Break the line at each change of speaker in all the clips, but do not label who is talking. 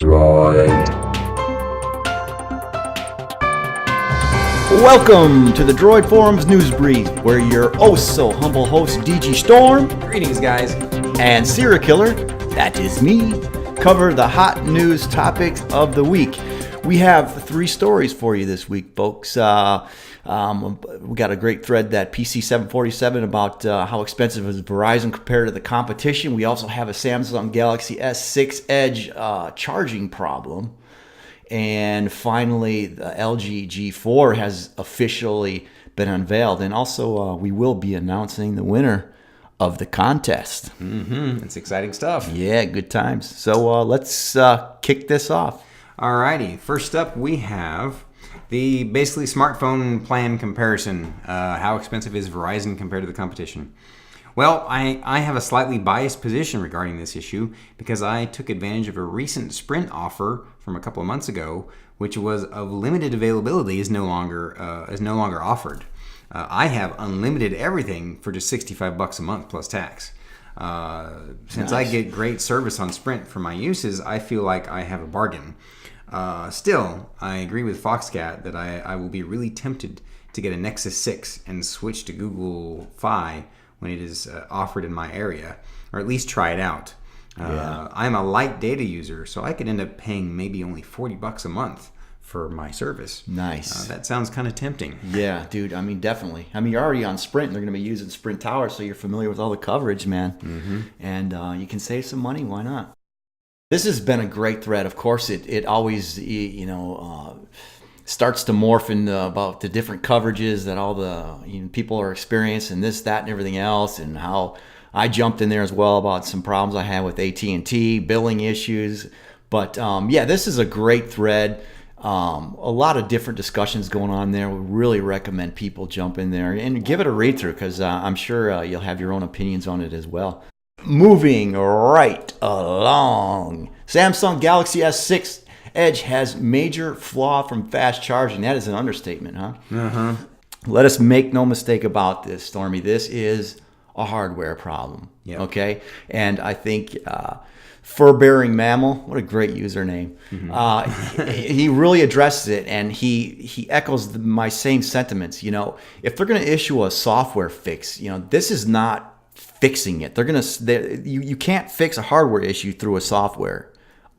Droid.
Welcome to the Droid Forums News Brief, where your oh-so-humble host, DG Storm,
Greetings, guys.
and Serial Killer, that is me, cover the hot news topics of the week. We have 3 stories for you this week, folks. We got a great thread, that PC747, about how expensive is Verizon compared to the competition. We also have a Samsung Galaxy S6 Edge charging problem. And finally, the LG G4 has officially been unveiled. And also, we will be announcing the winner of the contest.
It's exciting stuff.
Yeah, good times. So let's kick this off.
Alrighty, first up we have the basically smartphone plan comparison. How expensive is Verizon compared to the competition? Well, I have a slightly biased position regarding this issue because I took advantage of a recent Sprint offer from a couple of months ago, which was of limited availability, is no longer offered. I have unlimited everything for just $65 a month plus tax. Since I get great service on Sprint for my uses, I feel like I have a bargain. Still, I agree with Foxcat that I will be really tempted to get a Nexus 6 and switch to Google Fi when it is offered in my area, or at least try it out. I'm a light data user, so I could end up paying maybe only $40 a month for my service.
Nice.
That sounds kind of tempting.
Yeah, dude. I mean, definitely. I mean, you're already on Sprint. They're going to be using Sprint Tower, so you're familiar with all the coverage, man. Mm-hmm. And you can save some money. Why not? This has been a great thread. Of course, it always, starts to morph in about the different coverages that all the people are experiencing, this, that, and everything else, and how I jumped in there as well about some problems I had with AT&T, billing issues. But yeah, this is a great thread. A lot of different discussions going on there. We really recommend people jump in there and give it a read through, because I'm sure you'll have your own opinions on it as well. Moving right along, Samsung Galaxy S6 Edge has major flaw from fast charging. That is an understatement, huh?
Uh-huh.
Let us make no mistake about this, Stormy. This is a hardware problem.
Yep.
Okay? And I think Fur-Bearing Mammal, what a great username. Mm-hmm. He really addresses it, and he echoes my same sentiments. If they're going to issue a software fix, this is not fixing it. You can't fix a hardware issue through a software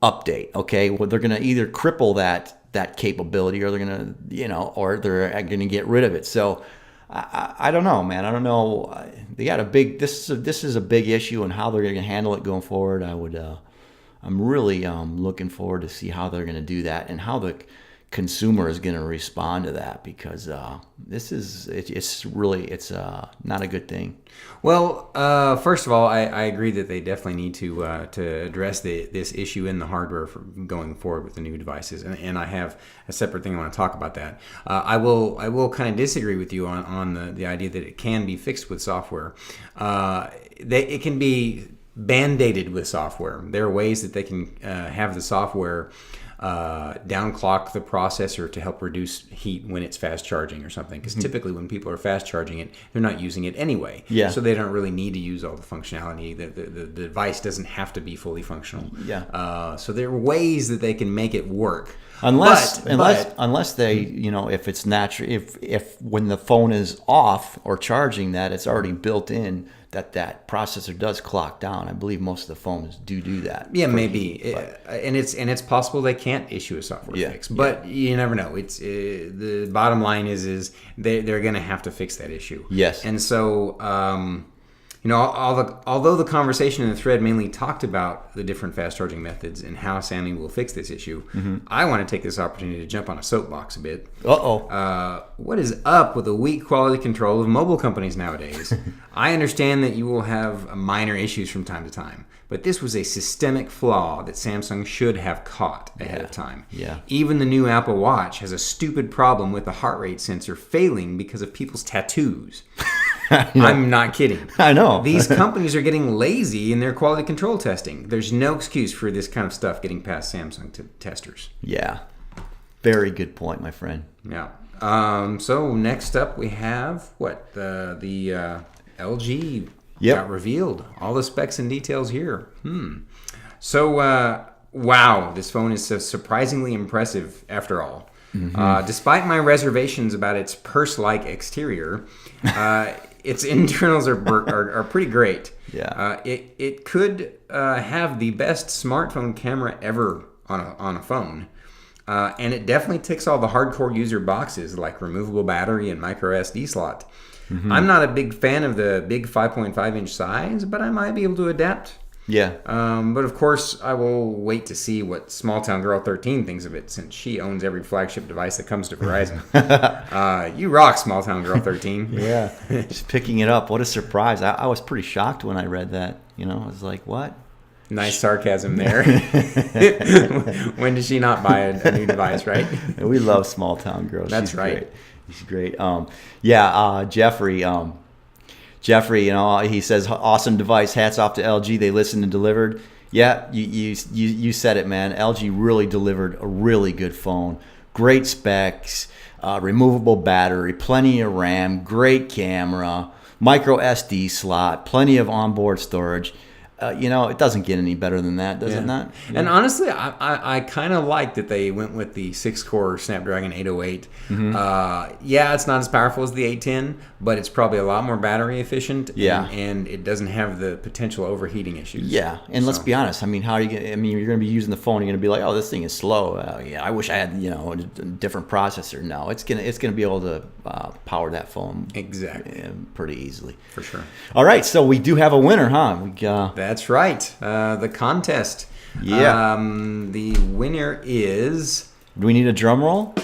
update. Okay, well, they're going to either cripple that capability, or they're going to or they're going to get rid of it. So I don't know, man. I don't know. They got this is a big issue, and how they're going to handle it going forward. I'm really looking forward to see how they're going to do that, and how the consumer is going to respond to that, because it's not a good thing.
Well, first of all, I agree that they definitely need to address this issue in the hardware for going forward with the new devices, and I have a separate thing I want to talk about that. I will kind of disagree with you on the idea that it can be fixed with software. It can be band-aided with software. There are ways that they can have the software downclock the processor to help reduce heat when it's fast charging or something, because typically when people are fast charging it, they're not using it anyway.
Yeah.
So they don't really need to use all the functionality. The device doesn't have to be fully functional.
Yeah.
So there are ways that they can make it work.
Unless they, if it's natural, if when the phone is off or charging, that it's already built in that processor does clock down. I believe most of the phones do that.
Yeah, maybe, and it's possible they can't issue a software fix, but you never know. It's the bottom line is they're going to have to fix that issue.
Yes,
and so. Although the conversation in the thread mainly talked about the different fast charging methods and how Samsung will fix this issue, I want to take this opportunity to jump on a soapbox a bit. What is up with the weak quality control of mobile companies nowadays? I understand that you will have minor issues from time to time, but this was a systemic flaw that Samsung should have caught ahead of time.
Yeah.
Even the new Apple Watch has a stupid problem with the heart rate sensor failing because of people's tattoos. I'm not kidding.
I know.
These companies are getting lazy in their quality control testing. There's no excuse for this kind of stuff getting past Samsung testers.
Yeah. Very good point, my friend.
Yeah. So next up we have the LG got revealed. All the specs and details here. So wow, this phone is so surprisingly impressive after all. Despite my reservations about its purse-like exterior, its internals are pretty great.
Yeah.
It could have the best smartphone camera ever on a phone. And it definitely ticks all the hardcore user boxes like removable battery and micro SD slot. I'm not a big fan of the big 5.5 inch size, but I might be able to adapt.
Yeah.
But of course, I will wait to see what Small Town Girl 13 thinks of it, since she owns every flagship device that comes to Verizon. You rock, Small Town Girl 13.
Yeah. Just picking it up. What a surprise. I was pretty shocked when I read that. I was like, what?
Nice sarcasm there. When does she not buy a new device, right?
We love Small Town Girls.
That's
She's
right.
Great. She's great. Jeffrey, he says, awesome device. Hats off to LG. They listened and delivered. Yeah, you said it, man. LG really delivered a really good phone. Great specs, removable battery, plenty of RAM, great camera, micro SD slot, plenty of onboard storage. It doesn't get any better than that, does it not? Yeah.
And honestly, I kind of like that they went with the 6-core Snapdragon 808. It's not as powerful as the 810, but it's probably a lot more battery efficient.
Yeah.
And it doesn't have the potential overheating issues.
Yeah, and let's be honest. How are you going to, you're going to be using the phone, you're going to be like, oh, this thing is slow. I wish I had, a different processor. No, it's going to be able to power that phone.
Exactly.
Pretty easily.
For sure.
All right, so we do have a winner, huh?
That's right. The contest.
Yeah.
The winner is...
Do we need a drum roll?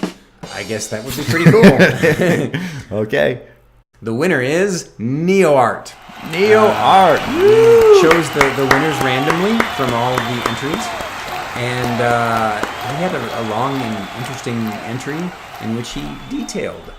I guess that would be pretty cool.
Okay.
The winner is NeoArt.
NeoArt.
Chose the winners randomly from all of the entries. And he had a long and interesting entry in which he detailed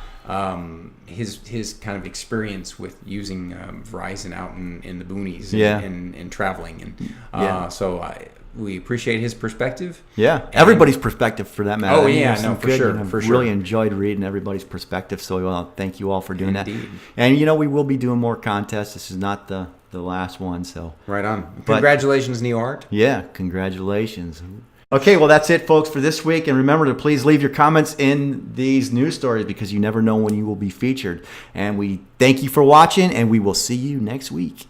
his kind of experience with using Verizon out in the boonies and traveling. And so we appreciate his perspective.
Yeah, everybody's perspective for that matter.
Oh, yeah, no, for sure.
I've really enjoyed reading everybody's perspective, so thank you all for doing
Indeed.
that. And, we will be doing more contests. This is not the last one, so.
Right on. Congratulations, NeoArt.
Yeah, congratulations. Okay, well, that's it, folks, for this week. And remember to please leave your comments in these news stories because you never know when you will be featured. And we thank you for watching, and we will see you next week.